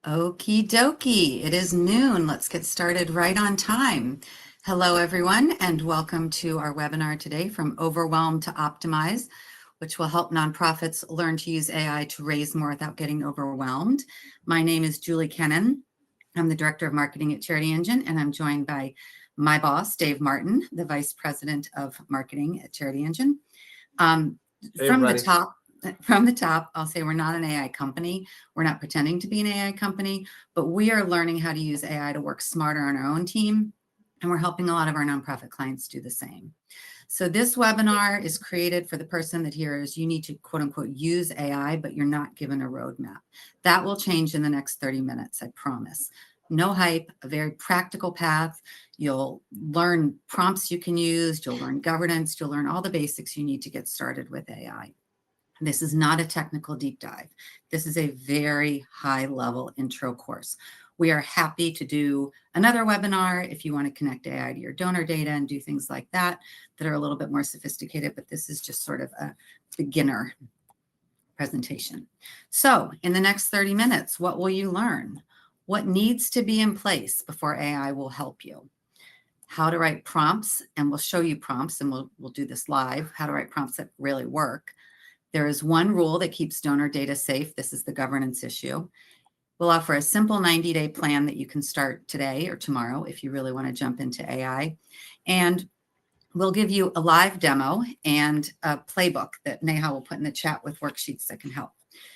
Okie dokie. It is noon. Let's get started right on time. Hello, everyone, and welcome to our webinar today, From Overwhelmed to Optimize, which will help nonprofits learn to use AI to raise more without getting overwhelmed. My name is Julie Kennon. I'm the Director of Marketing at CharityEngine, and I'm joined by my boss, Dave Martin, the Vice President of Marketing at CharityEngine. Hey, From the top, I'll say we're not an AI company. We're not pretending to be an AI company, but we are learning how to use AI to work smarter on our own team. And we're helping a lot of our nonprofit clients do the same. So this webinar is created for the person that hears you need to quote unquote use AI, but you're not given a roadmap. That will change in the next 30 minutes, I promise. No hype, a very practical path. You'll learn prompts you can use, you'll learn governance, you'll learn all the basics you need to get started with AI. This is not a technical deep dive. This is a very high level intro course. We are happy to do another webinar if you want to connect AI to your donor data and do things like that are a little bit more sophisticated, but this is just sort of a beginner presentation. So in the next 30 minutes, what will you learn? What needs to be in place before AI will help you? How to write prompts, and we'll show you prompts, and we'll do this live, how to write prompts that really work. There is one rule that keeps donor data safe. This is the governance issue. We'll offer a simple 90-day plan that you can start today or tomorrow if you really want to jump into AI. And we'll give you a live demo and a playbook that Neha will put in the chat with worksheets that can help.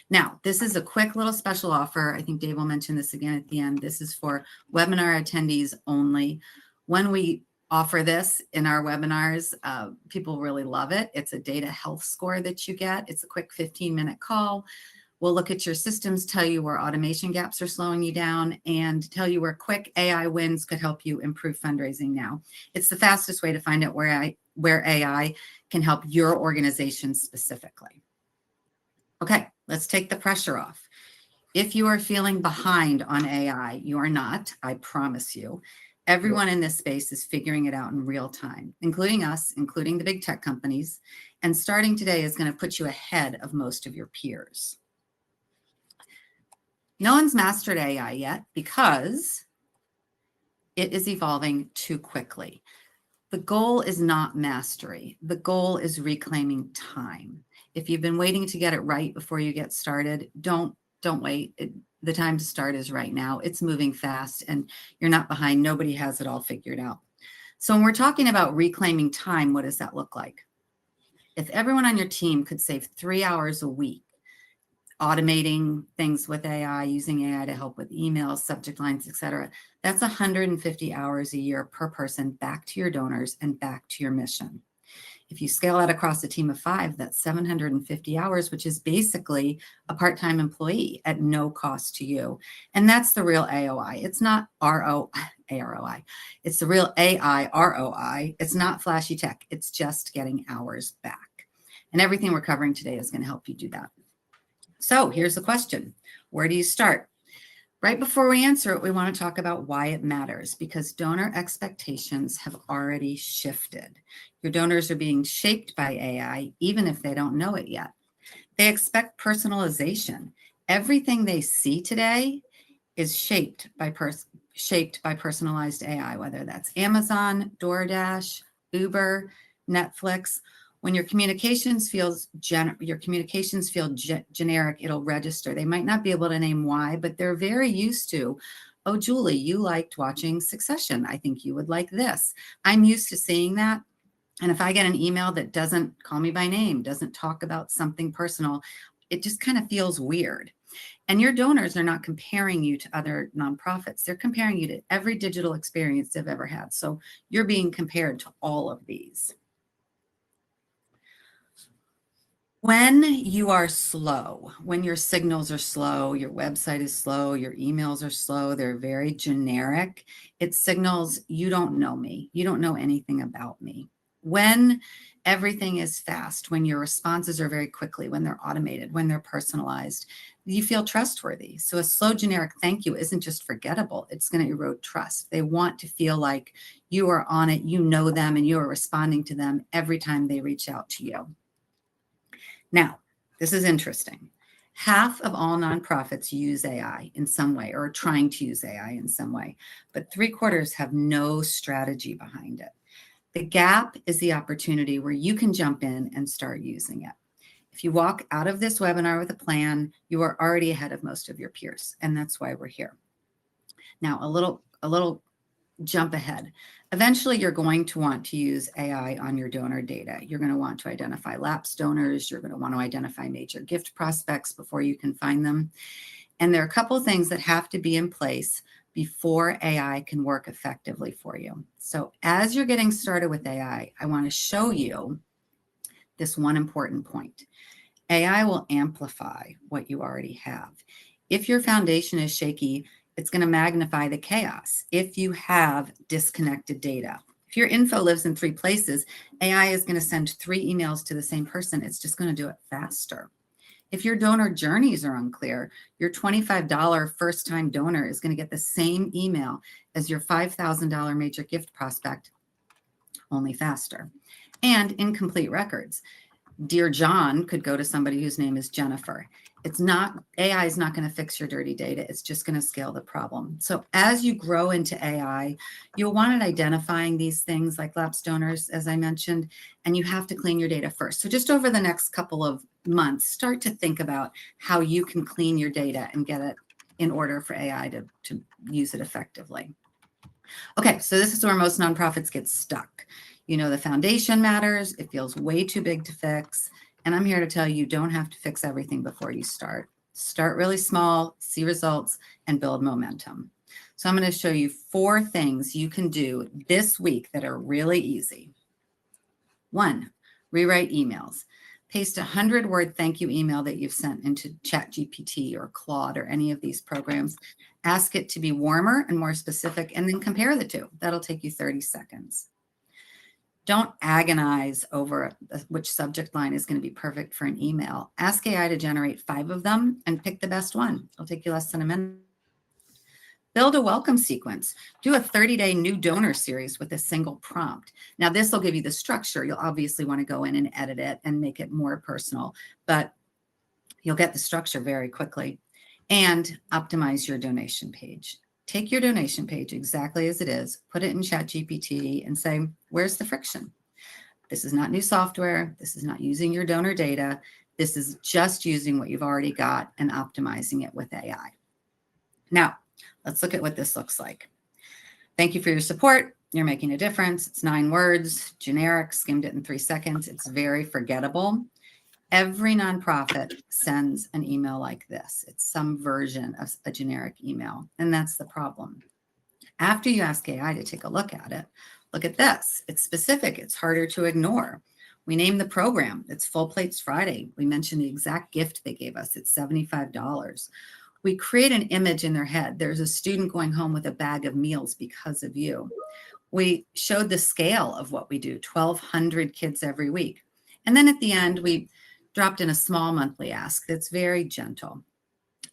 Now, this is a quick little special offer. I think Dave will mention this again at the end. This is for webinar attendees only. When we offer this in our webinars, people really love it. It's a data health score that you get. It's a quick 15-minute call. We'll look at your systems, tell you where automation gaps are slowing you down, and tell you where quick AI wins could help you improve fundraising now. It's the fastest way to find out where AI can help your organization specifically. Okay, let's take the pressure off. If you are feeling behind on AI, you are not, I promise you. Everyone in this space is figuring it out in real time, including us, including the big tech companies. And starting today is going to put you ahead of most of your peers. No one's mastered AI yet because it is evolving too quickly. The goal is not mastery. The goal is reclaiming time. If you've been waiting to get it right before you get started, don't wait. The time to start is right now. It's moving fast and you're not behind. Nobody has it all figured out. So when we're talking about reclaiming time, what does that look like? If everyone on your team could save 3 hours a week automating things with AI, using AI to help with emails, subject lines, etc., that's 150 hours a year per person back to your donors and back to your mission. If you scale that across a team of 5, that's 750 hours, which is basically a part-time employee at no cost to you. And that's the real AOI. It's not AROI. It's the real AI ROI. It's not flashy tech. It's just getting hours back. And everything we're covering today is going to help you do that. So here's the question. Where do you start? Right before we answer it, we want to talk about why it matters, because donor expectations have already shifted. Your donors are being shaped by AI, even if they don't know it yet. They expect personalization. Everything they see today is shaped by personalized AI, whether that's Amazon, DoorDash, Uber, Netflix. When your communications feel generic, it'll register. They might not be able to name why, but they're very used to, oh, Julie, you liked watching Succession. I think you would like this. I'm used to seeing that. And if I get an email that doesn't call me by name, doesn't talk about something personal, it just kind of feels weird. And your donors are not comparing you to other nonprofits. They're comparing you to every digital experience they've ever had. So you're being compared to all of these. When you are slow, when your signals are slow, your website is slow, your emails are slow, they're very generic, it signals you don't know me. You don't know anything about me. When everything is fast, when your responses are very quickly, when they're automated, when they're personalized, you feel trustworthy. So a slow generic thank you isn't just forgettable. It's going to erode trust. They want to feel like you are on it, you know them, and you are responding to them every time they reach out to you. Now, this is interesting. Half of all nonprofits use AI in some way or are trying to use AI in some way, but 3/4 have no strategy behind it. The gap is the opportunity where you can jump in and start using it. If you walk out of this webinar with a plan, you are already ahead of most of your peers, and that's why we're here. Now, a little jump ahead. Eventually, you're going to want to use AI on your donor data. You're going to want to identify lapsed donors. You're going to want to identify major gift prospects before you can find them. And there are a couple of things that have to be in place before AI can work effectively for you. So as you're getting started with AI, I want to show you this one important point. AI will amplify what you already have. If your foundation is shaky, it's going to magnify the chaos. If you have disconnected data, if your info lives in 3 places, AI is going to send 3 emails to the same person. It's just going to do it faster. If your donor journeys are unclear, your $25 first-time donor is going to get the same email as your $5,000 major gift prospect, only faster. And incomplete records. Dear John could go to somebody whose name is Jennifer. AI is not going to fix your dirty data. It's just going to scale the problem. So as you grow into AI, you'll want it identifying these things like lapsed donors, as I mentioned, and you have to clean your data first. So just over the next couple of months, start to think about how you can clean your data and get it in order for AI to use it effectively. Okay, so this is where most nonprofits get stuck. You know, the foundation matters. It feels way too big to fix. And I'm here to tell you, you don't have to fix everything before you start. Start really small, see results, and build momentum. So I'm going to show you 4 things you can do this week that are really easy. 1, rewrite emails. Paste a 100-word thank you email that you've sent into ChatGPT or Claude or any of these programs. Ask it to be warmer and more specific, and then compare the 2. That'll take you 30 seconds. Don't agonize over which subject line is going to be perfect for an email. Ask AI to generate 5 of them and pick the best one. It'll take you less than a minute. Build a welcome sequence. Do a 30-day new donor series with a single prompt. Now, this will give you the structure. You'll obviously want to go in and edit it and make it more personal, but you'll get the structure very quickly. And optimize your donation page. Take your donation page exactly as it is, put it in ChatGPT and say, where's the friction? This is not new software. This is not using your donor data. This is just using what you've already got and optimizing it with AI. Now, let's look at what this looks like. Thank you for your support. You're making a difference. It's 9 words, generic, skimmed it in 3 seconds. It's very forgettable. Every nonprofit sends an email like this. It's some version of a generic email, and that's the problem. After you ask AI to take a look at this. It's specific. It's harder to ignore. We name the program. It's Full Plates Friday. We mention the exact gift they gave us. It's $75. We create an image in their head. There's a student going home with a bag of meals because of you. We showed the scale of what we do, 1,200 kids every week. And then at the end, we dropped in a small monthly ask that's very gentle.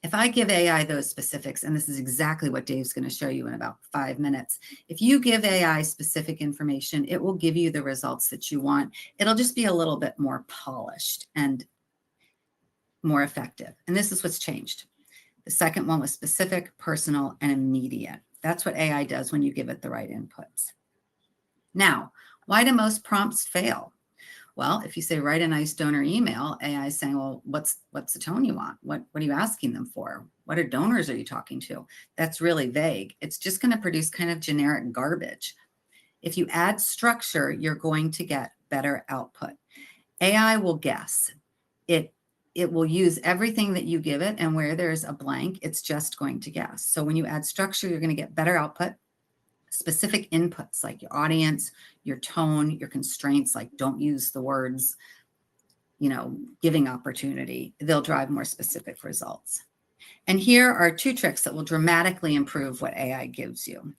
If I give AI those specifics, and this is exactly what Dave's going to show you in about 5 minutes, if you give AI specific information, it will give you the results that you want. It'll just be a little bit more polished and more effective. And this is what's changed. The second one was specific, personal, and immediate. That's what AI does when you give it the right inputs. Now, why do most prompts fail? Well, if you say, write a nice donor email, AI is saying, well, what's the tone you want? What are you asking them for? What donors are you talking to? That's really vague. It's just going to produce kind of generic garbage. If you add structure, you're going to get better output. AI will guess. It will use everything that you give it, and where there's a blank, it's just going to guess. So when you add structure, you're going to get better output. Specific inputs like your audience, your tone, your constraints, like don't use the words, giving opportunity. They'll drive more specific results. And here are 2 tricks that will dramatically improve what AI gives you.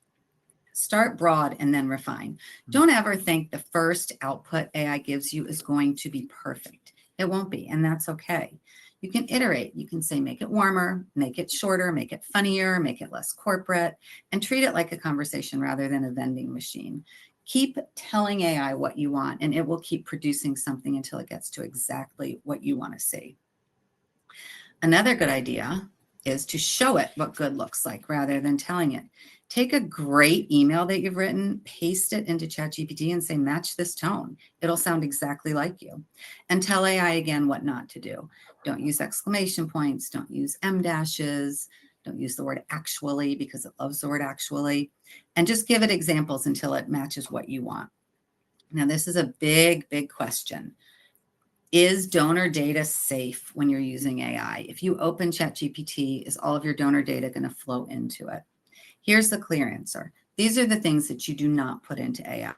Start broad and then refine. Don't ever think the first output AI gives you is going to be perfect. It won't be, and that's okay. You can iterate. You can say, make it warmer, make it shorter, make it funnier, make it less corporate, and treat it like a conversation rather than a vending machine. Keep telling AI what you want, and it will keep producing something until it gets to exactly what you want to see. Another good idea is to show it what good looks like rather than telling it. Take a great email that you've written, paste it into ChatGPT and say, match this tone. It'll sound exactly like you. And tell AI again what not to do. Don't use exclamation points. Don't use em dashes. Don't use the word actually because it loves the word actually. And just give it examples until it matches what you want. Now, this is a big, big question. Is donor data safe when you're using AI? If you open ChatGPT, is all of your donor data going to flow into it? Here's the clear answer. These are the things that you do not put into AI.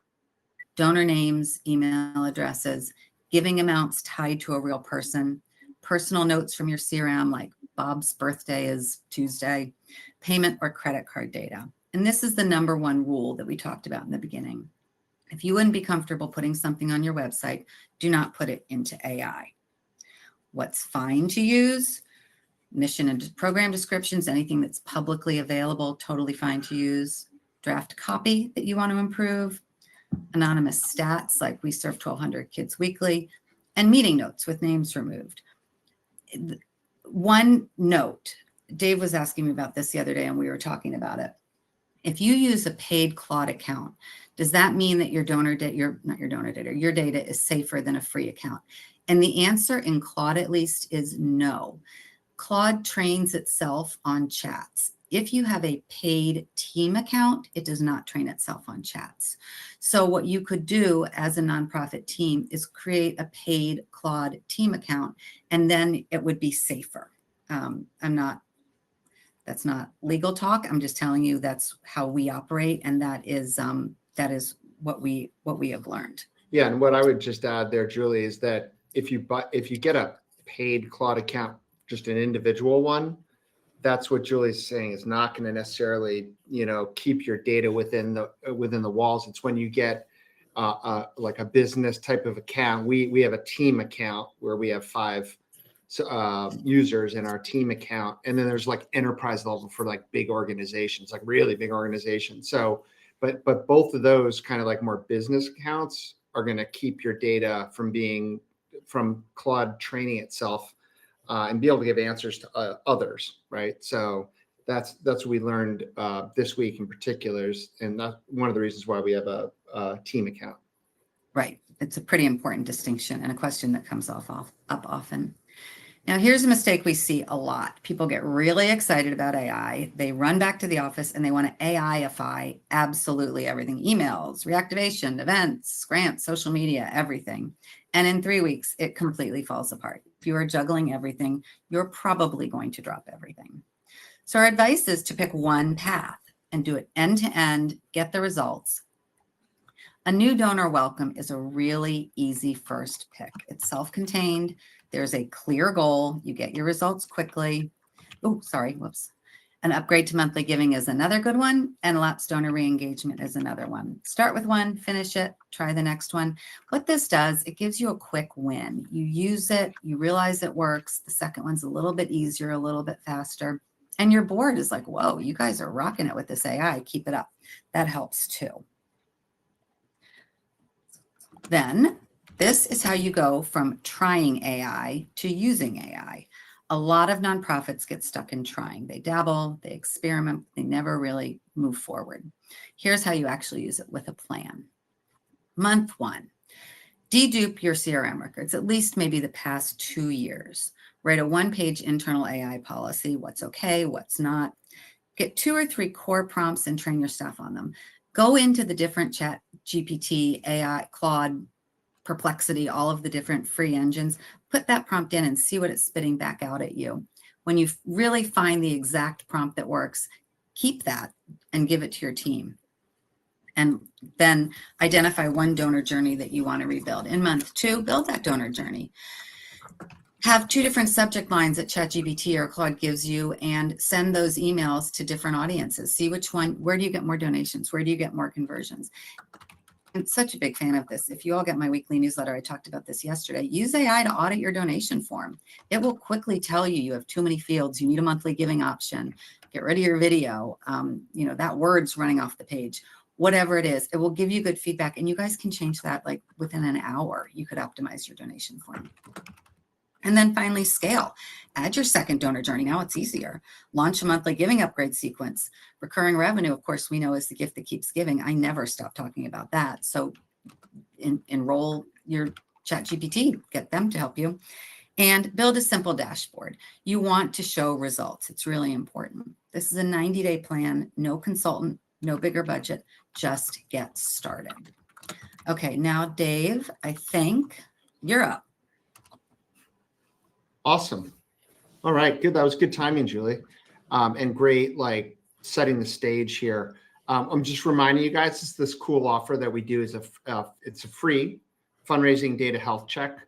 Donor names, email addresses, giving amounts tied to a real person, personal notes from your CRM like Bob's birthday is Tuesday, payment or credit card data. And this is the number one rule that we talked about in the beginning. If you wouldn't be comfortable putting something on your website, do not put it into AI. What's fine to use? Mission and program descriptions, anything that's publicly available, totally fine to use. Draft copy that you want to improve. Anonymous stats, like we serve 1,200 kids weekly. And meeting notes with names removed. One note, Dave was asking me about this the other day and we were talking about it. If you use a paid Claude account, does that mean that your donor data, your data is safer than a free account? And the answer in Claude, at least, is no. Claude trains itself on chats. If you have a paid team account, it does not train itself on chats. So what you could do as a nonprofit team is create a paid Claude team account, and then it would be safer. That's not legal talk. I'm just telling you that's how we operate, and that is what we have learned. Yeah, and what I would just add there, Julie, is that if you get a paid Claude account, just an individual one, that's what Julie's saying is not going to necessarily, keep your data within the walls. It's when you get like a business type of account. We have a team account where we have 5 users in our team account, and then there's like enterprise level for like big organizations, like really big organizations. So, but both of those kind of like more business accounts are going to keep your data from Claude training itself and be able to give answers to others, right? So that's what we learned this week in particular, and that's one of the reasons why we have a team account. Right. It's a pretty important distinction and a question that comes up often. Now, here's a mistake we see a lot. People get really excited about AI. They run back to the office and they want to AI-ify absolutely everything. Emails, reactivation, events, grants, social media, everything. And in 3 weeks, it completely falls apart. If you are juggling everything, you're probably going to drop everything. So our advice is to pick one path and do it end to end, get the results. A new donor welcome is a really easy first pick. It's self-contained. There's a clear goal. You get your results quickly. Oh, sorry, whoops. An upgrade to monthly giving is another good one, and lapsed donor re-engagement is another one. Start with one, finish it, try the next one. What this does, it gives you a quick win. You use it, you realize it works. The second one's a little bit easier, a little bit faster. And your board is like, whoa, you guys are rocking it with this AI. Keep it up. That helps too. Then this is how you go from trying AI to using AI. A lot of nonprofits get stuck in trying. They dabble, they experiment, they never really move forward. Here's how you actually use it with a plan. Month 1, dedupe your CRM records, at least maybe the past 2 years. Write a 1-page internal AI policy, what's okay, what's not. Get 2 or 3 core prompts and train your staff on them. Go into the different Chat GPT, AI, Claude, Perplexity, all of the different free engines, put that prompt in and see what it's spitting back out at you. When you really find the exact prompt that works, keep that and give it to your team. And then identify one donor journey that you want to rebuild. In month 2, build that donor journey. Have 2 different subject lines that ChatGPT or Claude gives you and send those emails to different audiences. See which one, where do you get more donations? Where do you get more conversions? I'm such a big fan of this. If you all get my weekly newsletter, I talked about this yesterday. Use AI to audit your donation form. It will quickly tell you have too many fields. You need a monthly giving option. Get rid of your video. That word's running off the page. Whatever it is, it will give you good feedback. And you guys can change that like within an hour. You could optimize your donation form. And then finally, scale. Add your second donor journey. Now it's easier. Launch a monthly giving upgrade sequence. Recurring revenue, of course, we know is the gift that keeps giving. I never stop talking about that. So enroll your ChatGPT, get them to help you. And build a simple dashboard. You want to show results. It's really important. This is a 90-day plan, no consultant, no bigger budget, just get started. Okay, now Dave, I think you're up. Awesome. All right, good. That was good timing, Julie. And great, like setting the stage here. I'm just reminding you guys, this cool offer that we do is it's a free fundraising data health check.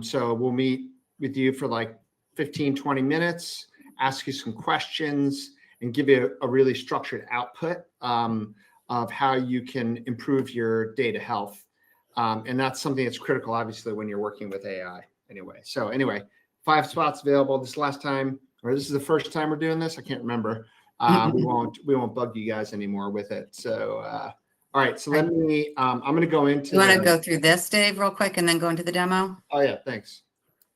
So we'll meet with you for like 15, 20 minutes, ask you some questions, and give you a really structured output of how you can improve your data health. And that's something that's critical, obviously, when you're working with AI anyway. So anyway, 5 spots available. This last time, or this is the first time we're doing this. I can't remember. We won't bug you guys anymore with it. So, all right. So let me, I'm going to go into. You want to go through this, Dave, real quick, and then go into the demo? Oh yeah, thanks.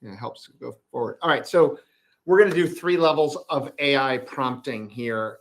Yeah, it helps go forward. All right. So we're going to do 3 levels of AI prompting here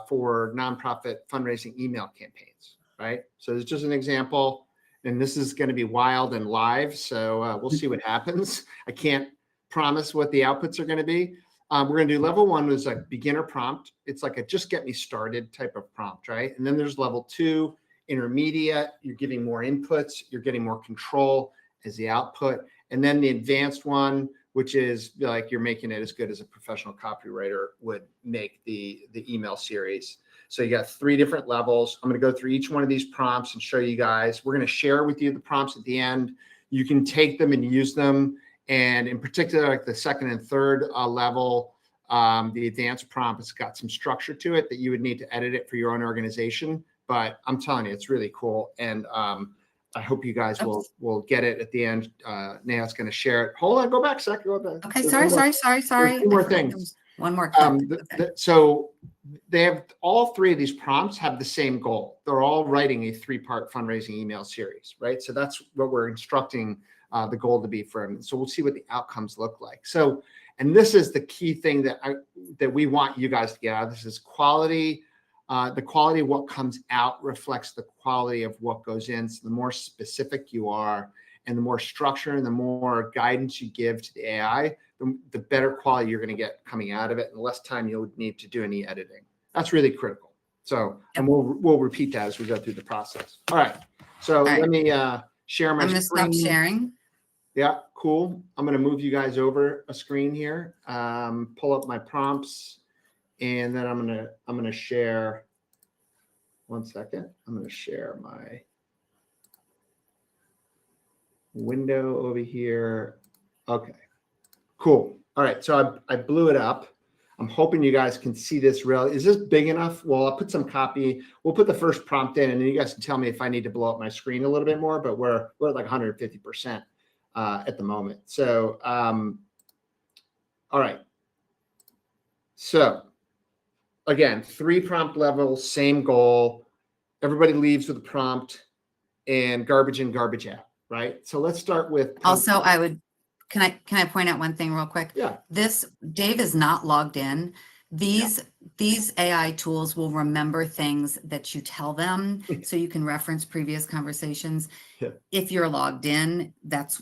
for nonprofit fundraising email campaigns, right? So it's just an example, and this is going to be wild and live. So we'll see what happens. I can't promise what the outputs are going to be. We're going to do level 1 was like beginner prompt. It's like a just get me started type of prompt, right? And then there's level 2, intermediate. You're giving more inputs. You're getting more control as the output. And then the advanced one, which is like you're making it as good as a professional copywriter would make the email series. So you got 3 different levels. I'm going to go through each one of these prompts and show you guys. We're going to share with you the prompts at the end. You can take them and use them. And in particular, like the second and third level, the advanced prompt has got some structure to it that you would need to edit it for your own organization. But I'm telling you, it's really cool. And I hope you guys will get it at the end. Neha's going to share it. Hold on, go back a second. Go back. Okay, sorry. There's 2 more things. One more. So they have all 3 of these prompts have the same goal. They're all writing a 3-part fundraising email series, right? So that's what we're instructing the goal to be for them. So we'll see what the outcomes look like. So, and this is the key thing that we want you guys to get out of this is quality. The quality of what comes out reflects the quality of what goes in. So the more specific you are and the more structure and the more guidance you give to the AI, the better quality you're going to get coming out of it and the less time you'll need to do any editing. That's really critical. So, and we'll repeat that as we go through the process. All right. So let me share my screen. I'm going to stop sharing. Yeah, cool. I'm going to move you guys over a screen here, pull up my prompts, and then I'm going to share. One second. I'm going to share my window over here. Okay, cool. All right. So I blew it up. I'm hoping you guys can see this real. Is this big enough? Well, I'll put some copy. We'll put the first prompt in, and then you guys can tell me if I need to blow up my screen a little bit more, but we're at like 150%. At the moment. So, all right. So again, 3 prompt levels, same goal. Everybody leaves with a prompt and garbage in, garbage out, right? So let's start with. Also, can I point out one thing real quick? Yeah. Dave is not logged in. These AI tools will remember things that you tell them so you can reference previous conversations. Yeah. If you're logged in, that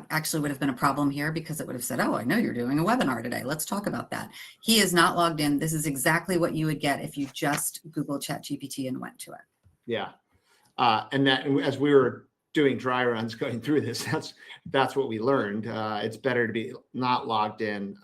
actually would have been a problem here because it would have said, oh, I know you're doing a webinar today. Let's talk about that. He is not logged in. This is exactly what you would get if you just Google ChatGPT and went to it. Yeah. And that as we were doing dry runs going through this, that's what we learned. It's better to be not logged in.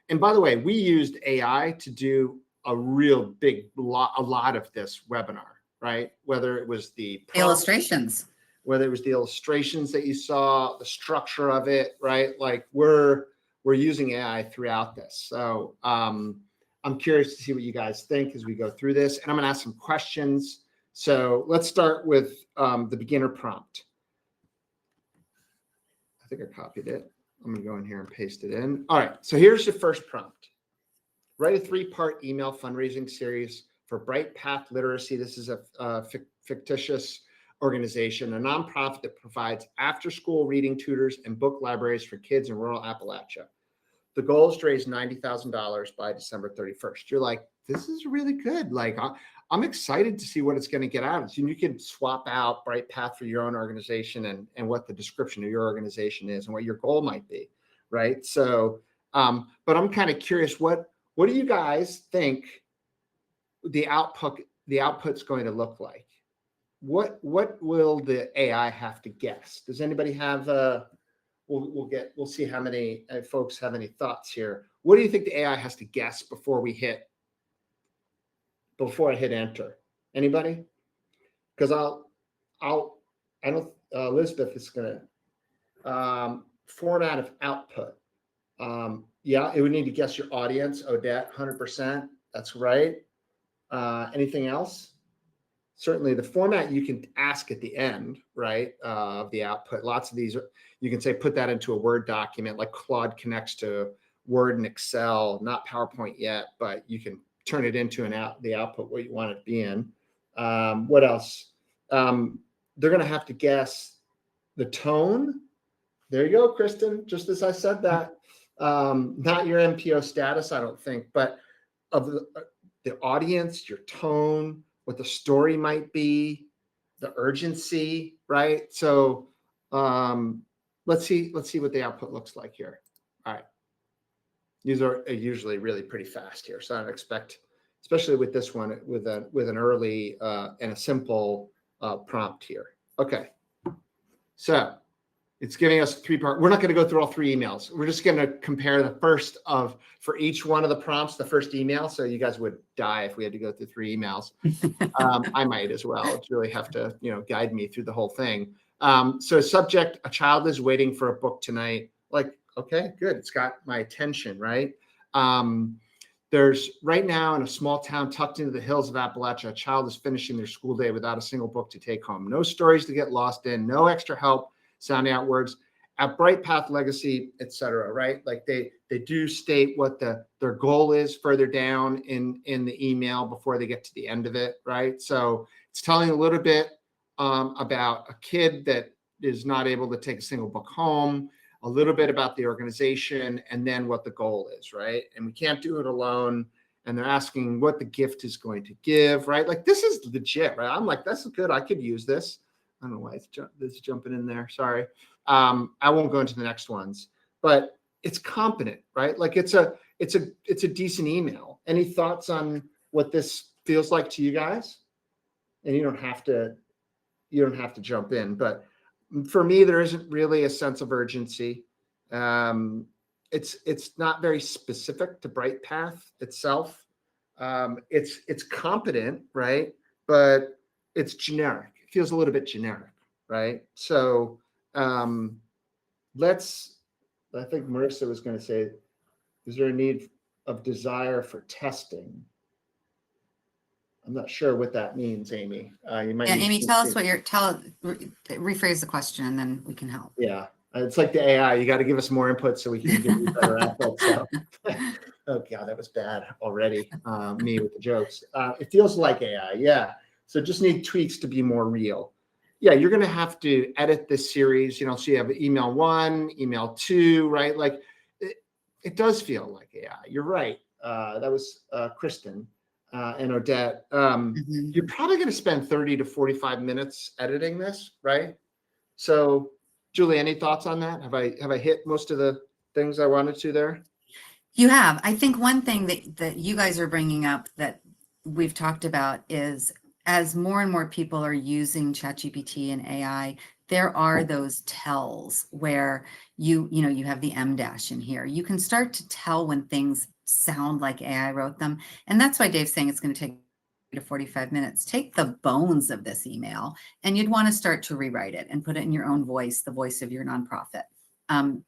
And by the way, we used AI to do a real a lot of this webinar, right? Whether it was the illustrations, whether it was the illustrations that you saw, the structure of it, right? Like we're using AI throughout this. So I'm curious to see what you guys think as we go through this. And I'm going to ask some questions. So let's start with the beginner prompt. I think I copied it. I'm going to go in here and paste it in. All right. So here's your first prompt. Write a 3-part email fundraising series for Bright Path Literacy. This is a fictitious organization, a nonprofit that provides after-school reading tutors and book libraries for kids in rural Appalachia. The goal is to raise $90,000 by December 31st. You're like, this is really good. Like, I'm excited to see what it's going to get out. And you can swap out BrightPath for your own organization and what the description of your organization is and what your goal might be, right? So, but I'm kind of curious, what do you guys think the output's going to look like? What will the AI have to guess? Does anybody have we'll see how many folks have any thoughts here. What do you think the AI has to guess before I hit enter? Anybody? Because I don't, Elizabeth is going to format of output. Yeah, it would need to guess your audience. Odette, 100%. That's right. Anything else? Certainly the format you can ask at the end, right, of the output. Lots of these, you can say, put that into a Word document, like Claude connects to Word and Excel, not PowerPoint yet, but you can turn it into the output what you want it to be in. What else? They're going to have to guess the tone. There you go, Kristen, just as I said that. Not your MPO status, I don't think, but of the audience, your tone, what the story might be, the urgency, right? So let's see what the output looks like here. All right. These are usually really pretty fast here. So I don't expect, especially with this one, with an early and a simple prompt here. Okay. So it's giving us a 3-part. We're not going to go through all 3 emails. We're just going to compare the first for each one of the prompts, the first email. So you guys would die if we had to go through 3 emails. I might as well. It's really have to, guide me through the whole thing. So subject, a child is waiting for a book tonight. Like, okay, good. It's got my attention, right? There's right now in a small town tucked into the hills of Appalachia, a child is finishing their school day without a single book to take home. No stories to get lost in, no extra help sounding out words. At BrightPath Legacy, etc., right? Like they do state what their goal is further down in the email before they get to the end of it, right? So it's telling a little bit about a kid that is not able to take a single book home, a little bit about the organization, and then what the goal is, right? And we can't do it alone. And they're asking what the gift is going to give, right? Like this is legit, right? I'm like, that's good. I could use this. I don't know why it's jumping in there. Sorry. I won't go into the next ones, but it's competent, right? Like it's a decent email. Any thoughts on what this feels like to you guys? And you don't have to jump in, but for me, there isn't really a sense of urgency. It's not very specific to BrightPath itself. It's competent, right? But it's generic. It feels a little bit generic, right? So I think Marissa was going to say, is there a need of desire for testing? I'm not sure what that means, Amy. You might. Yeah, Amy, tell us what rephrase the question, and then we can help. Yeah, it's like the AI. You got to give us more input so we can give you better output. So, oh God, that was bad already. Me with the jokes. It feels like AI. Yeah. So just need tweaks to be more real. Yeah, you're going to have to edit this series. So you have email 1, email 2, right? Like it does feel like AI. You're right. That was Kristen. And Odette, you're probably going to spend 30 to 45 minutes editing this, right? So, Julie, any thoughts on that? Have I hit most of the things I wanted to there? You have. I think one thing that you guys are bringing up that we've talked about is as more and more people are using ChatGPT and AI, there are those tells where you have the M dash in here. You can start to tell when things sound like AI wrote them. And that's why Dave's saying it's going to take to 45 minutes. Take the bones of this email and you'd want to start to rewrite it and put it in your own voice, the voice of your nonprofit.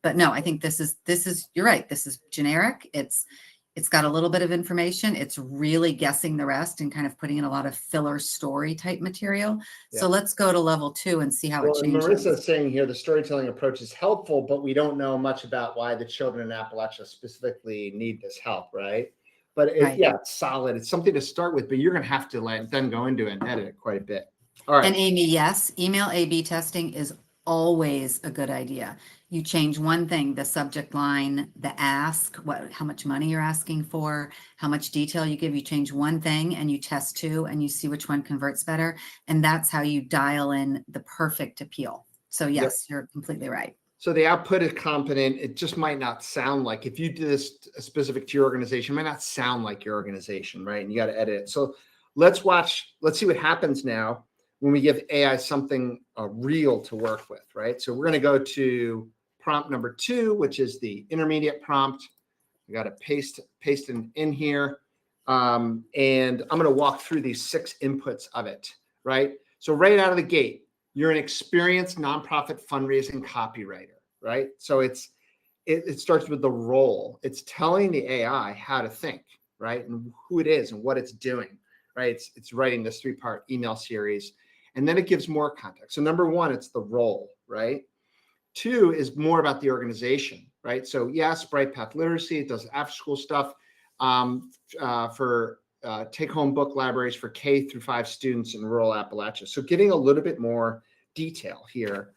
But no, I think this is, you're right. This is generic. It's got a little bit of information. It's really guessing the rest and kind of putting in a lot of filler story type material. Yeah. So let's go to level 2 and see how it changes. Marissa's saying here, the storytelling approach is helpful, but we don't know much about why the children in Appalachia specifically need this help, right? But yeah, it's solid. It's something to start with, but you're going to have to then go into it and edit it quite a bit. All right. And Amy, yes, email A/B testing is always a good idea. You change one thing, the subject line, the ask, how much money you're asking for, how much detail you give. You change one thing and you test two and you see which one converts better. And that's how you dial in the perfect appeal. So yes, you're completely right. So the output is competent. It just might not sound like, if you do this specific to your organization, it might not sound like your organization, right? And you got to edit it. So let's see what happens now when we give AI something real to work with, right? So we're going to go to prompt number 2, which is the intermediate prompt. We got to paste it in here. And I'm going to walk through these 6 inputs of it, right? So right out of the gate, you're an experienced nonprofit fundraising copywriter, right? So it starts with the role. It's telling the AI how to think, right? And who it is and what it's doing, right? It's writing this 3-part email series. And then it gives more context. So number 1, it's the role, right? 2 is more about the organization, right? So yes, Bright Path Literacy, it does after school stuff for take-home book libraries for K through 5 students in rural Appalachia. So getting a little bit more detail here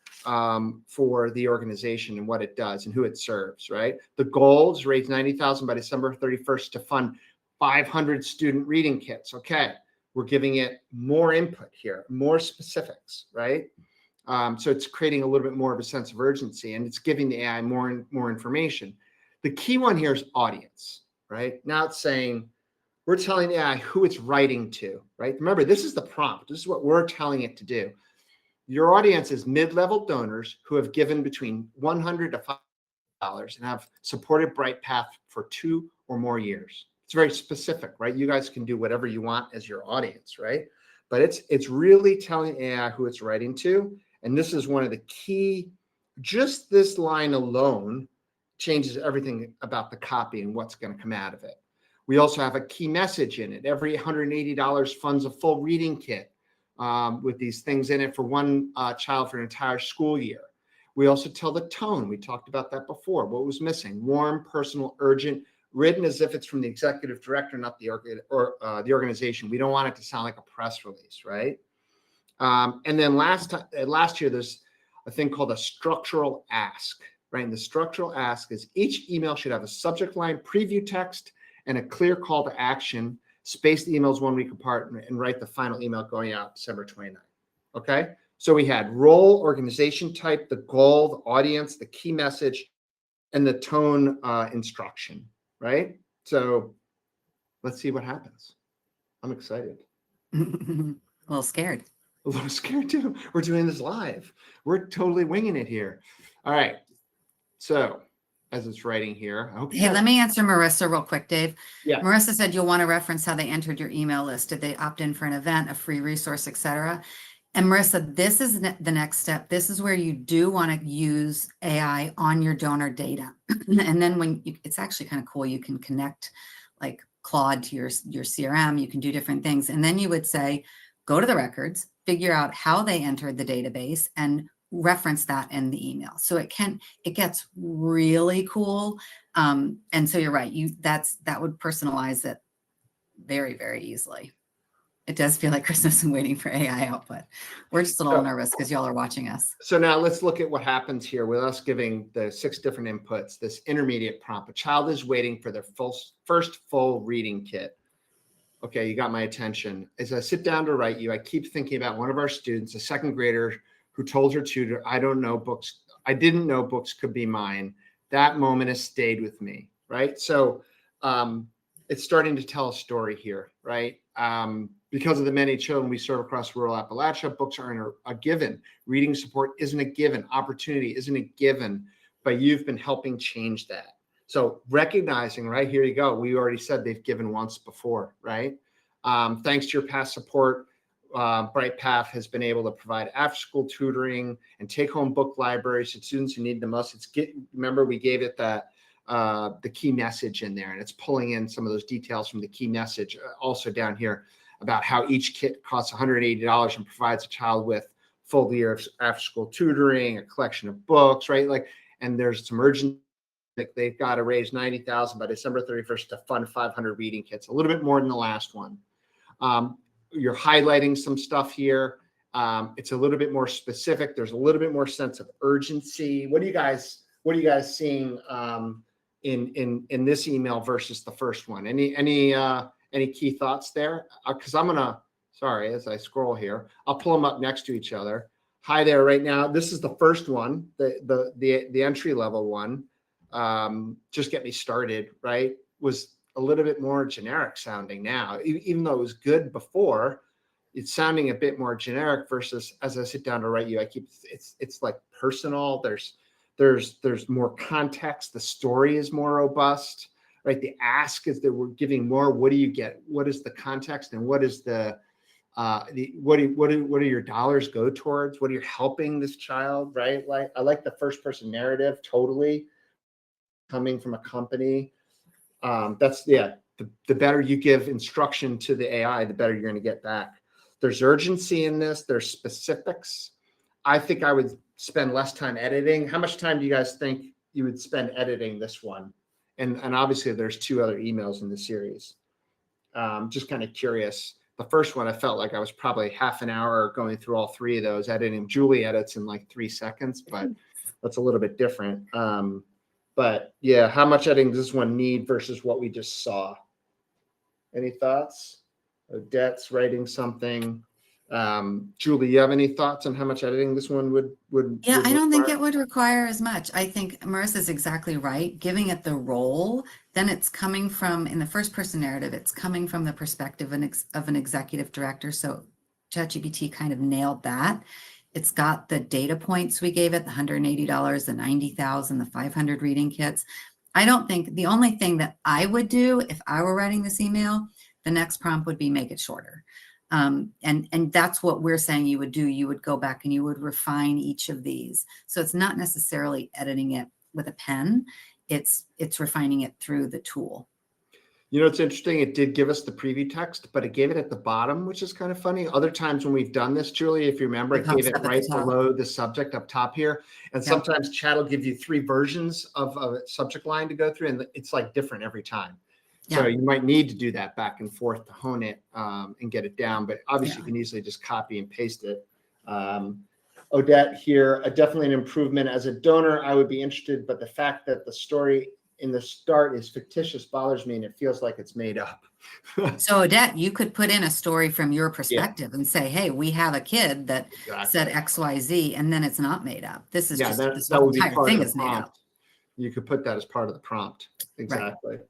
for the organization and what it does and who it serves, right? The goal is raise $90,000 by December 31st to fund 500 student reading kits. Okay, we're giving it more input here, more specifics, right? So it's creating a little bit more of a sense of urgency, and it's giving the AI more information. The key one here is audience, right? Now it's saying, we're telling the AI who it's writing to, right? Remember, this is the prompt. This is what we're telling it to do. Your audience is mid-level donors who have given between $100 to $5 and have supported Bright Path for 2 or more years. It's very specific, right? You guys can do whatever you want as your audience, right? But it's really telling AI who it's writing to. And this is one of the key, just this line alone changes everything about the copy and what's going to come out of it. We also have a key message in it. Every $180 funds a full reading kit with these things in it for one child for an entire school year. We also tell the tone. We talked about that before. What was missing? Warm, personal, urgent, written as if it's from the executive director, not the organization. We don't want it to sound like a press release, right? And then last year, there's a thing called a structural ask, right? And the structural ask is each email should have a subject line, preview text, and a clear call to action. Space the emails 1 week apart and write the final email going out December 29th. Okay. So we had role, organization type, the goal, the audience, the key message, and the tone instruction, right? So let's see what happens. I'm excited. A little scared. A little scared too. We're doing this live. We're totally winging it here. All right. So as it's writing here, I hope Hey, let me answer Marissa real quick, Dave. Yeah. Marissa said you'll want to reference how they entered your email list. Did they opt in for an event, a free resource, etc.? And Marissa, this is the next step. This is where you do want to use AI on your donor data. And then it's actually kind of cool. You can connect like Claude to your CRM. You can do different things. And then you would say, go to the records, figure out how they entered the database, and reference that in the email. So it gets really cool. And so you're right. That would personalize it very, very easily. It does feel like Christmas and waiting for AI output. We're just a little nervous because y'all are watching us. So now let's look at what happens here with us giving the 6 different inputs, this intermediate prompt. A child is waiting for their first full reading kit. Okay, you got my attention. As I sit down to write you, I keep thinking about one of our students, a 2nd grader, who told her tutor, I didn't know books could be mine. That moment has stayed with me, right? So it's starting to tell a story here, right? Because of the many children we serve across rural Appalachia, books aren't a given. Reading support isn't a given. Opportunity isn't a given, but you've been helping change that. So recognizing, right, here you go. We already said they've given once before, right? Thanks to your past support, Bright Path has been able to provide after-school tutoring and take-home book libraries to students who need the most. Remember, we gave it the key message in there, and it's pulling in some of those details from the key message also down here about how each kit costs $180 and provides a child with full year of after-school tutoring, a collection of books, right? And there's some urgent. They've got to raise $90,000 by December 31st to fund 500 reading kits, a little bit more than the last one. You're highlighting some stuff here It's a little bit more specific. There's a little bit more sense of urgency. What are you guys seeing in this email versus the first one? Any key thoughts there? Because sorry, as I scroll here, I'll pull them up next to each other. Hi there. Right now, this is the first one, the entry level one. Just get me started. Right, was a little bit more generic sounding now, even though it was good before. It's sounding a bit more generic versus as I sit down to write you, it's like personal. There's more context. The story is more robust, right? The ask is that we're giving more. What do you get? What is the context, and what is what do your dollars go towards? What are you helping this child, right? Like, I like the first person narrative, totally coming from a company. The better you give instruction to the AI, the better you're going to get back. There's urgency in this. There's specifics. I think I would spend less time editing. How much time do you guys think you would spend editing this one? And obviously there's 2 other emails in the series. Just kind of curious. The first one, I felt like I was probably half an hour going through all 3 of those editing. Julie edits in like 3 seconds, but that's a little bit different. But yeah, how much editing does this one need versus what we just saw? Any thoughts? Odette's writing something. Julie, you have any thoughts on how much editing this one would Yeah, I don't think require? it would require as much. I think Marissa's exactly right. Giving it the role, then it's coming from, in the first person narrative, it's coming from the perspective of an executive director. So ChatGPT kind of nailed that. It's got the data points we gave it, the $180, the 90,000, the 500 reading kits. I don't think, the only thing that I would do if I were writing this email, the next prompt would be make it shorter. And that's what we're saying you would do. You would go back and you would refine each of these. So it's not necessarily editing it with a pen. It's refining it through the tool. You know, it's interesting. It did give us the preview text, but it gave it at the bottom, which is kind of funny. Other times when we've done this, Julie, if you remember, it gave it right below the subject up top here. And sometimes chat will give you 3 versions of a subject line to go through, and it's like different every time. So you might need to do that back and forth to hone it and get it down. But obviously, you can easily just copy and paste it. Odette here, definitely an improvement. As a donor, I would be interested, but the fact that the story in the start is fictitious bothers me, and it feels like it's made up. So Odette, you could put in a story from your perspective and say, hey, we have a kid that said XYZ, and then it's not made up. This is just this whole entire thing is made up. You could put that as part of the prompt. Exactly. Right.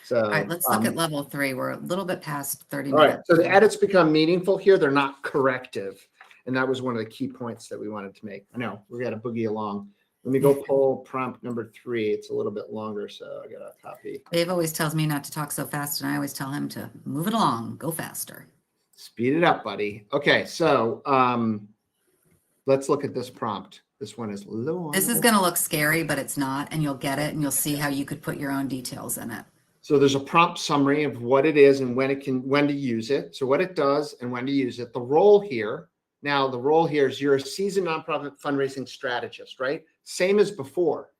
So, all right, let's look at level 3. We're a little bit past 30 all minutes. Right, so the edits become meaningful here. They're not corrective. And that was one of the key points that we wanted to make. I know we got to boogie along. Let me go pull prompt number 3. It's a little bit longer, so I got to copy. Dave always tells me not to talk so fast, and I always tell him to move it along, go faster. Speed it up, buddy. Okay, so let's look at this prompt. This one is low. This is going to look scary, but it's not, and you'll get it, and you'll see how you could put your own details in it. So there's a prompt summary of what it is and when to use it. So what it does and when to use it. The role here. Now the role here is you're a seasoned nonprofit fundraising strategist, right? Same as before,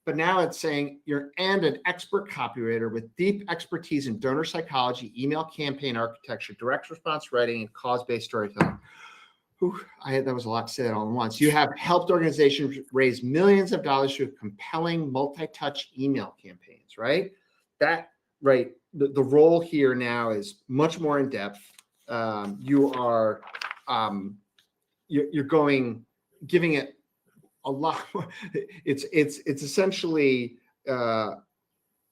but now it's saying you're an expert copywriter with deep expertise in donor psychology, email campaign architecture, direct response writing, and cause-based storytelling. That was a lot to say that all at once. You have helped organizations raise millions of dollars through compelling multi-touch email campaigns, right? That, right, the role here now is much more in depth. You are, you're giving it a lot more. It's essentially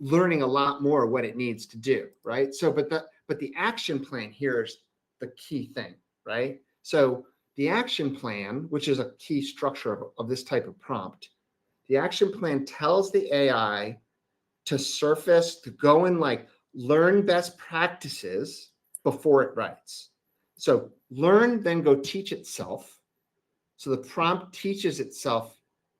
learning a lot more what it needs to do, right? So, but the action plan here is the key thing, right? So the action plan, which is a key structure of this type of prompt, the action plan tells the AI to surface, to go and like learn best practices before it writes. So learn, then go teach itself. So the prompt teaches itself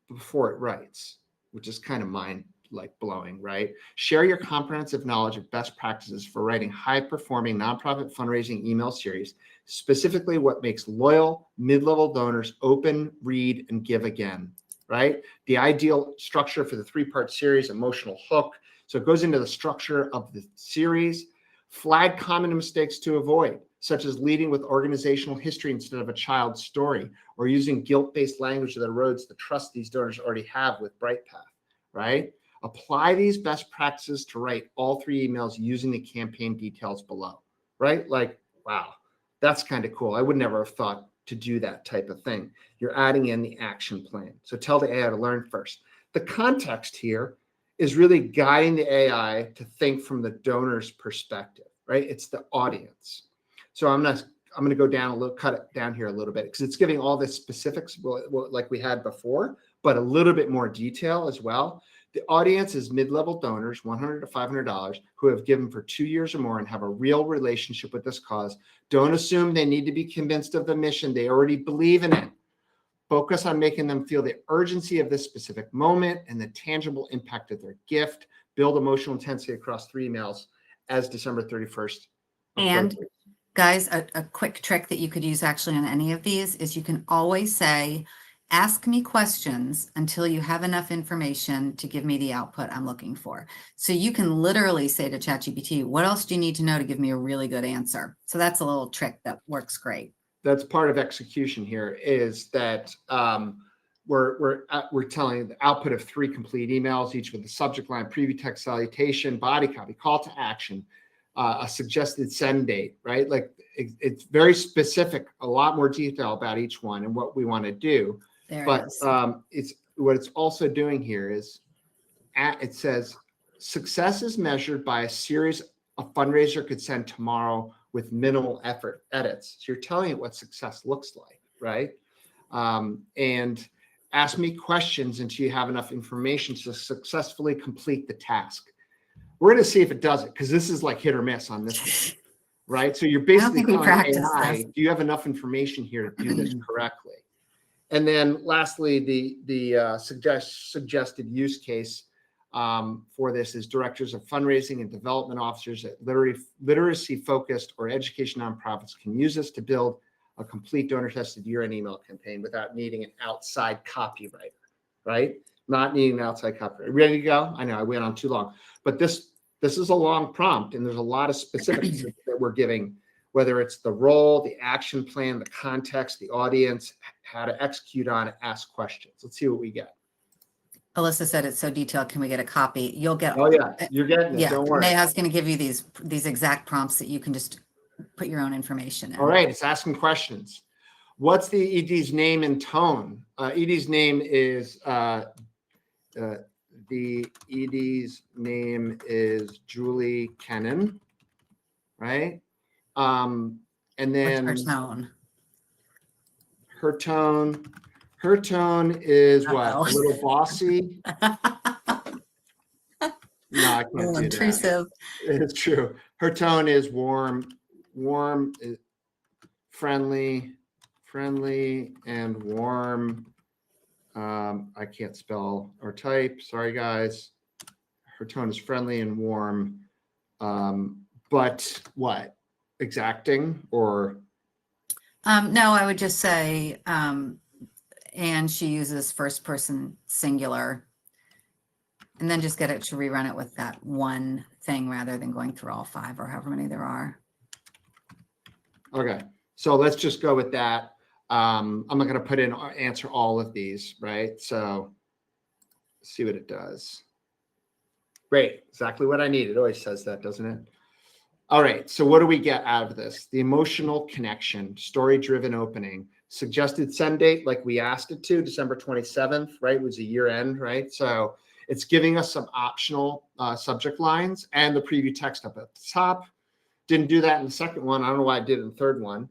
before it writes, which is kind of mind like blowing, right? Share your comprehensive knowledge of best practices for writing high-performing nonprofit fundraising email series, specifically what makes loyal mid-level donors open, read, and give again, right? The ideal structure for the 3-part series, emotional hook. So it goes into the structure of the series. Flag common mistakes to avoid. such as leading with organizational history instead of a child's story, or using guilt-based language that erodes the trust these donors already have with BrightPath, right? Apply these best practices to write all 3 emails using the campaign details below, right? Like, wow, that's kind of cool. I would never have thought to do that type of thing. You're adding in the action plan. So tell the AI to learn first. The context here is really guiding the AI to think from the donor's perspective, right? It's the audience. So I'm going to go down a little, cut it down here a little bit, because it's giving all the specifics like we had before, but a little bit more detail as well. The audience is mid-level donors, $100 to $500, who have given for 2 years or more and have a real relationship with this cause. Don't assume they need to be convinced of the mission. They already believe in it. Focus on making them feel the urgency of this specific moment and the tangible impact of their gift. Build emotional intensity across 3 emails as December 31st. And guys, a quick trick that you could use actually on any of these is you can always say, ask me questions until you have enough information to give me the output I'm looking for. So you can literally say to ChatGPT, what else do you need to know to give me a really good answer? So that's a little trick that works great. That's part of execution here, is that we're telling the output of 3 complete emails, each with the subject line, preview text, salutation, body copy, call to action, a suggested send date, right? Like it's very specific, a lot more detail about each one and what we want to do. There But it is. what it's also doing here is it says success is measured by a series a fundraiser could send tomorrow with minimal effort edits. So you're telling it what success looks like, right? And ask me questions until you have enough information to successfully complete the task. We're going to see if it does it, because this is like hit or miss on this one, right? So you're basically telling AI, do you have enough information here to do this correctly? And then lastly, the suggested use case for this is directors of fundraising and development officers at literacy-focused or education nonprofits can use this to build a complete donor-tested year-end email campaign without needing an outside copywriter, right? Not needing an outside copywriter. Ready to go? I know I went on too long, but this is a long prompt, and there's a lot of specifics that we're giving, whether it's the role, the action plan, the context, the audience, how to execute on it, ask questions. Let's see what we get. Alyssa said it's so detailed. Can we get a copy? You'll get. Oh yeah, you're getting it. Yeah, Don't worry. Neha's going to give you these exact prompts that you can just put your own information in. All right, it's asking questions. What's the ED's name and tone? ED's name is the ED's name is Julie Kennon, right? And then what's her tone? Her tone is what? A little bossy. No, I can't do intrusive. That. It's true. Her tone is warm, friendly, and warm. I can't spell or type. Sorry, guys. Her tone is friendly and warm. But what? Exacting or? No, I would just say, and she uses first person singular, and then just get it to rerun it with that one thing rather than going through all 5 or however many there are. Okay, so let's just go with that. I'm not going to answer all of these, right? So let's see what it does. Great, exactly what I need. It always says that, doesn't it? All right, so what do we get out of this? The emotional connection, story-driven opening, suggested send date like we asked it to, December 27th, right? It was a year end, right? So it's giving us some optional subject lines and the preview text up at the top. Didn't do that in the second one. I don't know why I did in the third one.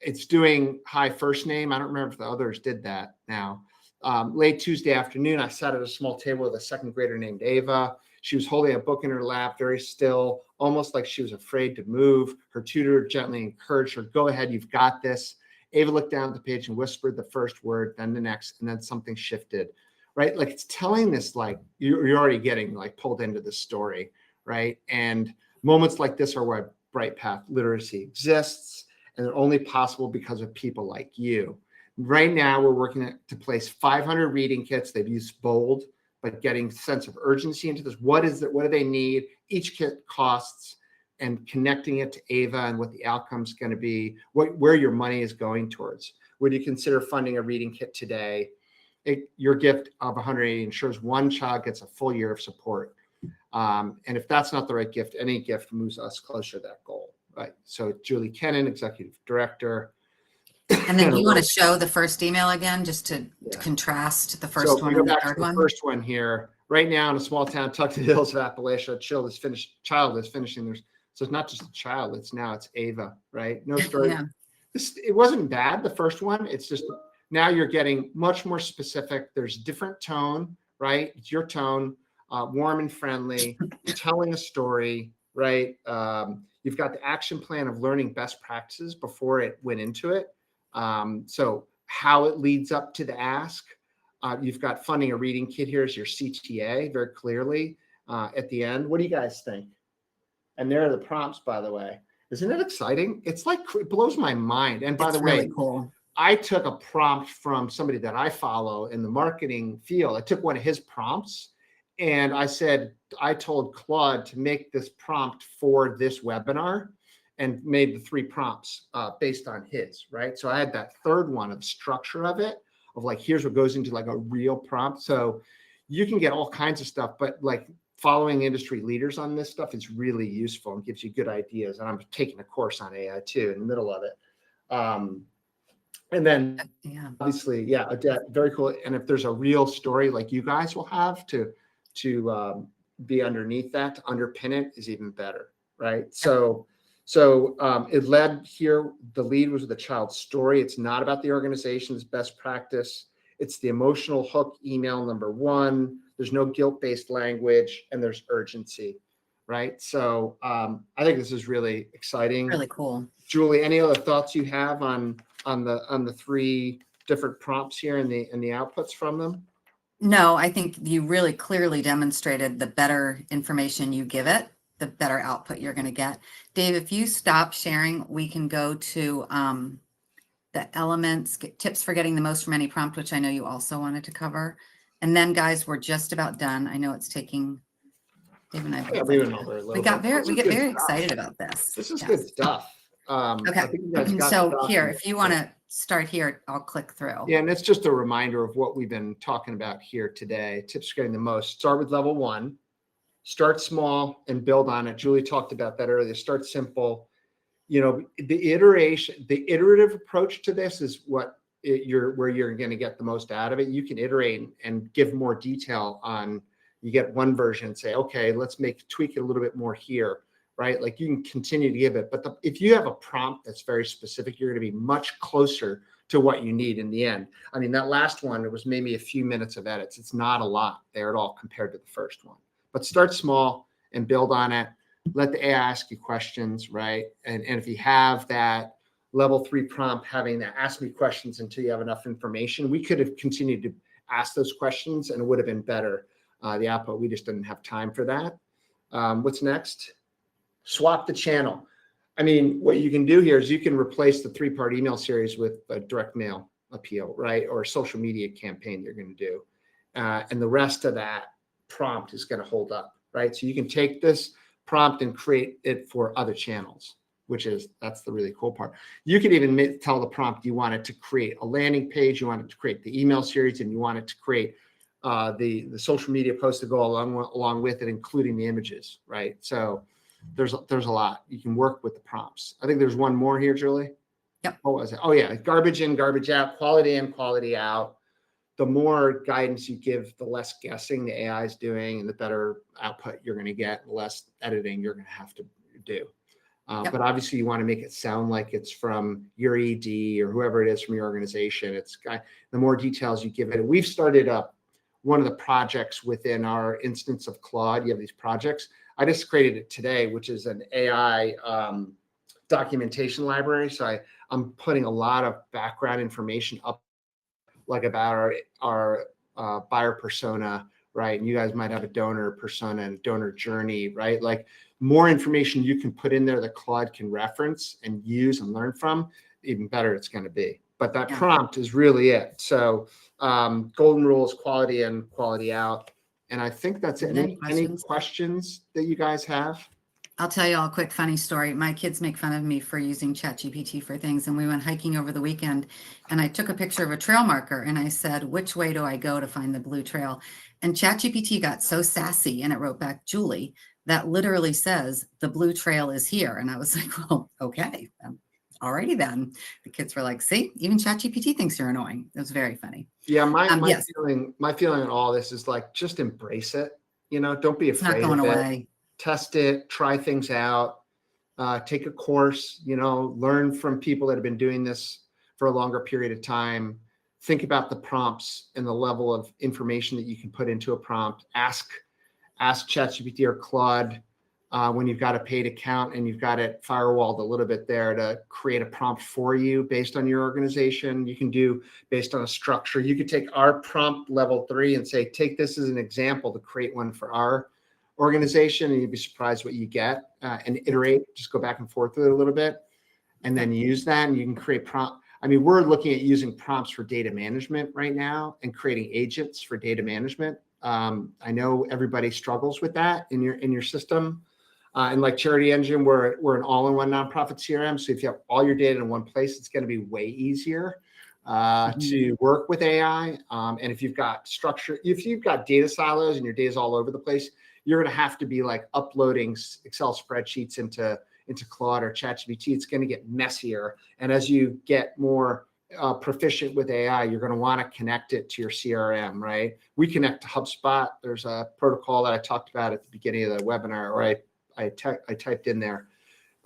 It's doing hi first name. I don't remember if the others did that now. Late Tuesday afternoon, I sat at a small table with a second grader named Ava. She was holding a book in her lap, very still, almost like she was afraid to move. Her tutor gently encouraged her, go ahead, you've got this. Ava looked down at the page and whispered the first word, then the next, and then something shifted, right? Like it's telling this, like you're already getting like pulled into the story, right? And moments like this are why BrightPath literacy exists, and they're only possible because of people like you. Right now, we're working to place 500 reading kits. They've used bold, but getting sense of urgency into this. What is it? What do they need? Each kit costs and connecting it to Ava and what the outcome's going to be, where your money is going towards. Would you consider funding a reading kit today? Your gift of 180 ensures one child gets a full year of support. And if that's not the right gift, any gift moves us closer to that goal, right? So Julie Kennon, Executive Director. And then you want to show the first email again, just to contrast the first one and the third one? First one here. Right now in a small town tucked in the hills of Appalachia, a child is finishing their, so it's not just a child, it's Ava, right? No story. Yeah. It wasn't bad, the first one. It's just now you're getting much more specific. There's different tone, right? It's your tone, warm and friendly, telling a story, right? You've got the action plan of learning best practices before it went into it. So how it leads up to the ask. You've got funding a reading kit here as your CTA very clearly at the end. What do you guys think? And there are the prompts, by the way. Isn't it exciting? It's like, it blows my mind. And by the way, really cool. I took a prompt from somebody that I follow in the marketing field. I took one of his prompts and I told Claude to make this prompt for this webinar and made the 3 prompts based on his, right? So I had that third one of the structure of it, of like, here's what goes into like a real prompt. So you can get all kinds of stuff, but like following industry leaders on this stuff is really useful and gives you good ideas. And I'm taking a course on AI too in the middle of it. And then obviously, very cool. And if there's a real story like you guys will have to be underneath that, to underpin it is even better, right? So it led here, the lead was with the child's story. It's not about the organization's best practice. It's the emotional hook email number 1. There's no guilt-based language and there's urgency, right? So I think this is really exciting. Really cool. Julie, any other thoughts you have on the 3 different prompts here and the outputs from them? No, I think you really clearly demonstrated the better information you give it, the better output you're going to get. Dave, if you stop sharing, we can go to the elements, tips for getting the most from any prompt, which I know you also wanted to cover. And then guys, we're just about done. I know it's taking Dave and I. We get very excited about this. This is good stuff. Okay. So here, if you want to start here, I'll click through. Yeah, and it's just a reminder of what we've been talking about here today. Tips for getting the most. Start with level 1. Start small and build on it. Julie talked about that earlier. Start simple. You know, the iterative approach to this is where you're going to get the most out of it. You can iterate and give more detail on. You get one version and say, okay, let's tweak it a little bit more here, right? Like you can continue to give it, but if you have a prompt that's very specific, you're going to be much closer to what you need in the end. I mean, that last one, it was maybe a few minutes of edits. It's not a lot there at all compared to the first one. But start small and build on it. Let the AI ask you questions, right? And if you have that level 3 prompt, having that ask me questions until you have enough information, we could have continued to ask those questions and it would have been better, the output. We just didn't have time for that. What's next? Swap the channel. I mean, what you can do here is you can replace the 3-part email series with a direct mail appeal, right? Or a social media campaign you're going to do. And the rest of that prompt is going to hold up, right? So you can take this prompt and create it for other channels, that's the really cool part. You could even tell the prompt you want it to create a landing page, you want it to create the email series, and you want it to create the social media posts to go along with it, including the images, right? So there's a lot. You can work with the prompts. I think there's one more here, Julie. Yep. What was it? Oh yeah, garbage in, garbage out, quality in, quality out. The more guidance you give, the less guessing the AI is doing and the better output you're going to get, the less editing you're going to have to do. But obviously you want to make it sound like it's from your ED or whoever it is from your organization. The more details you give it. We've started up one of the projects within our instance of Claude. You have these projects. I just created it today, which is an AI documentation library. So I'm putting a lot of background information up, like about our buyer persona, right? And you guys might have a donor persona and donor journey, right? Like more information you can put in there that Claude can reference and use and learn from, even better it's going to be. But that prompt is really it. So golden rules, quality in, quality out. And I think that's it. Any questions that you guys have? I'll tell you all a quick funny story. My kids make fun of me for using ChatGPT for things, and we went hiking over the weekend, and I took a picture of a trail marker, and I said, which way do I go to find the blue trail? And ChatGPT got so sassy, and it wrote back, Julie, that literally says the blue trail is here. And I was like, well, okay, alrighty then. The kids were like, see, even ChatGPT thinks you're annoying. It was very funny. Yeah, my Yes, feeling on all this is like, just embrace it. Don't be it's not afraid going of it. away. Test it, try things out, take a course, learn from people that have been doing this for a longer period of time. Think about the prompts and the level of information that you can put into a prompt. Ask ChatGPT or Claude when you've got a paid account and you've got it firewalled a little bit there to create a prompt for you based on your organization. You can do based on a structure. You could take our prompt level 3 and say, take this as an example to create one for our organization, and you'd be surprised what you get, and iterate, just go back and forth with it a little bit, and then use that, and you can create prompt. I mean, we're looking at using prompts for data management right now and creating agents for data management. I know everybody struggles with that in your system. And like CharityEngine, we're an all-in-one nonprofit CRM. So if you have all your data in one place, it's going to be way easier to work with AI. And if you've got structure, if you've got data silos and your data's all over the place, you're going to have to be like uploading Excel spreadsheets into Claude or ChatGPT. It's going to get messier. And as you get more proficient with AI, you're going to want to connect it to your CRM, right? We connect to HubSpot. There's a protocol that I talked about at the beginning of the webinar, or I typed in there,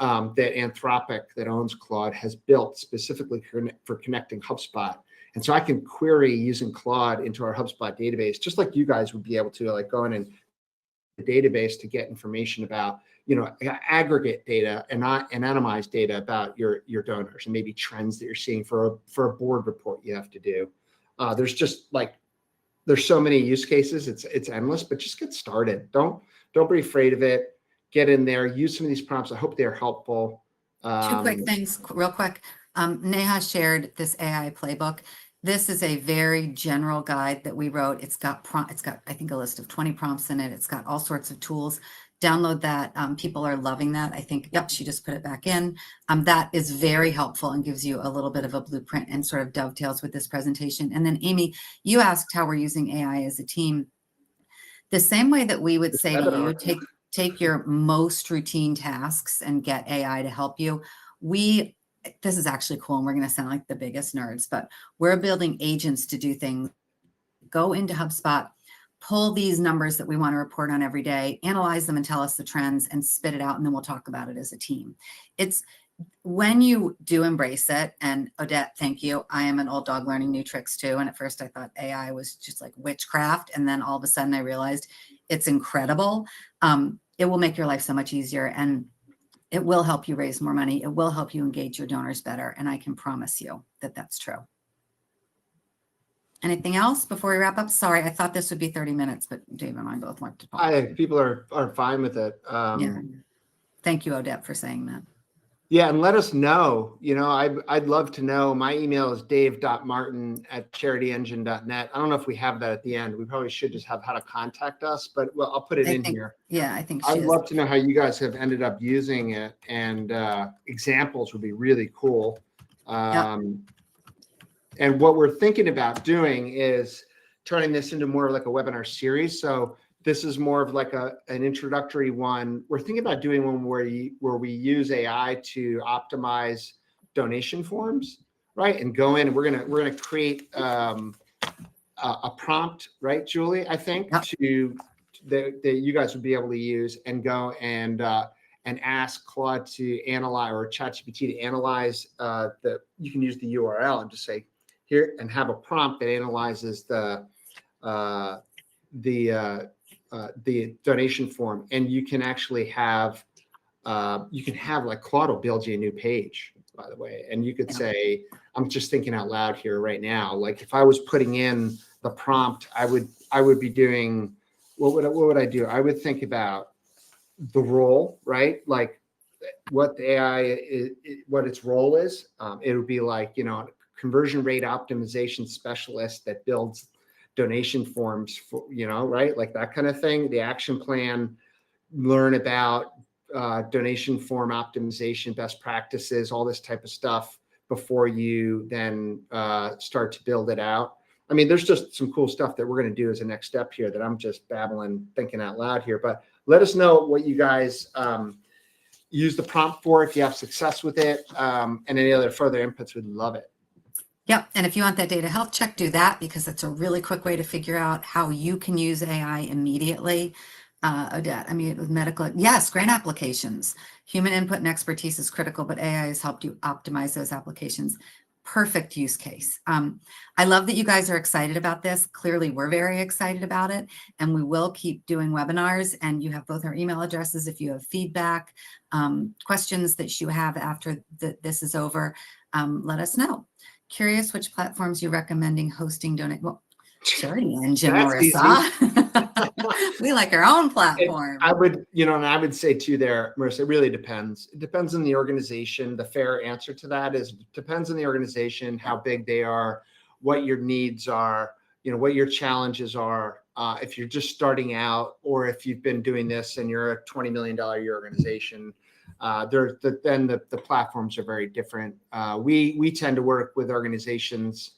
that Anthropic, that owns Claude, has built specifically for connecting HubSpot. And so I can query using Claude into our HubSpot database, just like you guys would be able to, like, go in and the database to get information about, aggregate data and not anonymized data about your donors and maybe trends that you're seeing for a board report you have to do. There's so many use cases. It's endless, but just get started. Don't be afraid of it. Get in there, use some of these prompts. I hope they're helpful. 2 quick things real quick. Neha shared this AI playbook. This is a very general guide that we wrote. It's got, I think, a list of 20 prompts in it. It's got all sorts of tools. Download that. People are loving that. I think, yep, she just put it back in. That is very helpful and gives you a little bit of a blueprint and sort of dovetails with this presentation. And then Amy, you asked how we're using AI as a team. The same way that we would say to you, take your most routine tasks and get AI to help you. This is actually cool, and we're going to sound like the biggest nerds, but we're building agents to do things. Go into HubSpot, pull these numbers that we want to report on every day, analyze them and tell us the trends, and spit it out, and then we'll talk about it as a team. It's when you do embrace it, and Odette, thank you. I am an old dog learning new tricks too. And at first I thought AI was just like witchcraft. And then all of a sudden I realized it's incredible. It will make your life so much easier, and it will help you raise more money. It will help you engage your donors better. And I can promise you that that's true. Anything else before we wrap up? Sorry, I thought this would be 30 minutes, but Dave and I both want to talk. People are fine with it. Yeah. Thank you, Odette, for saying that. Yeah, and let us know. I'd love to know. My email is dave.martin@charityengine.net. I don't know if we have that at the end. We probably should just have how to contact us, but I'll put it in here. Yeah, I think I'd love to know how you guys have ended up using it, and examples would be really cool. And what we're thinking about doing is turning this into more like a webinar series. So this is more of like an introductory one. We're thinking about doing one where we use AI to optimize donation forms, right? And go in and we're gonna create a prompt, right, Julie? I think that you guys would be able to use and go and ask Claude to analyze, or ChatGPT to analyze you can use the URL and just say here and have a prompt that analyzes the donation form, and you can actually have like Claude will build you a new page, by the way, and you could say, I'm just thinking out loud here right now, like if I was putting in the prompt, I would be doing, what would I do? I would think about the role, right? Like what the AI is, what its role is. It would be like, conversion rate optimization specialist that builds donation forms for, right? Like that kind of thing. The action plan, learn about donation form optimization, best practices, all this type of stuff before you then start to build it out. I mean, there's just some cool stuff that we're going to do as a next step here that I'm just babbling, thinking out loud here. But let us know what you guys use the prompt for, if you have success with it, and any other further inputs. We'd love it. Yep. And if you want that data health check, do that, because it's a really quick way to figure out how you can use AI immediately. Odette, I mean, with medical, yes, grant applications. Human input and expertise is critical, but AI has helped you optimize those applications. Perfect use case. I love that you guys are excited about this. Clearly, we're very excited about it, and we will keep doing webinars. And you have both our email addresses if you have feedback, questions that you have after this is over. Let us know. Curious which platforms you're recommending hosting, donate. Well, CharityEngine, Marissa. We like our own platform. I would, and I would say too there, Marissa, it really depends. It depends on the organization. The fair answer to that is it depends on the organization, how big they are, what your needs are, what your challenges are. If you're just starting out, or if you've been doing this and you're a $20 million a year organization, then the platforms are very different. We tend to work with organizations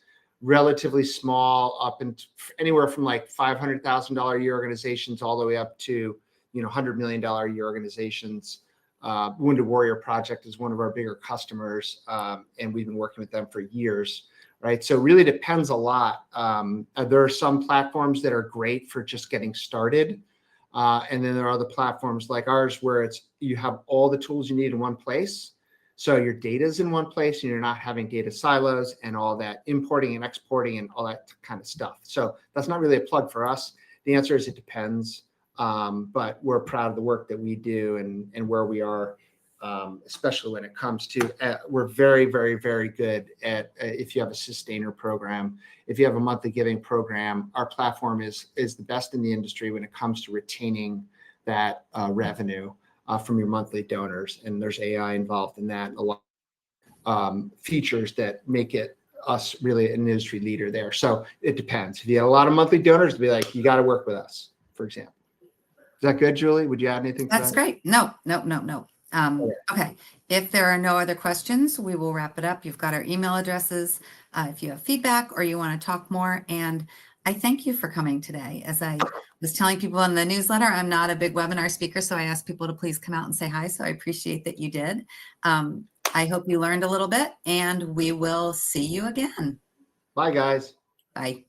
relatively small, up and anywhere from like $500,000 a year organizations all the way up to $100 million a year organizations. Wounded Warrior Project is one of our bigger customers, and we've been working with them for years, right? So it really depends a lot. There are some platforms that are great for just getting started, and then there are other platforms like ours where you have all the tools you need in one place. So your data is in one place and you're not having data silos and all that importing and exporting and all that kind of stuff. So that's not really a plug for us. The answer is it depends. But we're proud of the work that we do and where we are, especially when it comes to, we're very, very, very good at if you have a sustainer program, if you have a monthly giving program, our platform is the best in the industry when it comes to retaining that revenue from your monthly donors. And there's AI involved in that, a lot of features that make it us really an industry leader there. So it depends. If you have a lot of monthly donors, it'd be like, you got to work with us, for example. Is that good, Julie? Would you add anything to that? That's great. No. Okay. If there are no other questions, we will wrap it up. You've got our email addresses if you have feedback or you want to talk more. And I thank you for coming today. As I was telling people in the newsletter, I'm not a big webinar speaker, so I asked people to please come out and say hi. So I appreciate that you did. I hope you learned a little bit, and we will see you again. Bye, guys. Bye.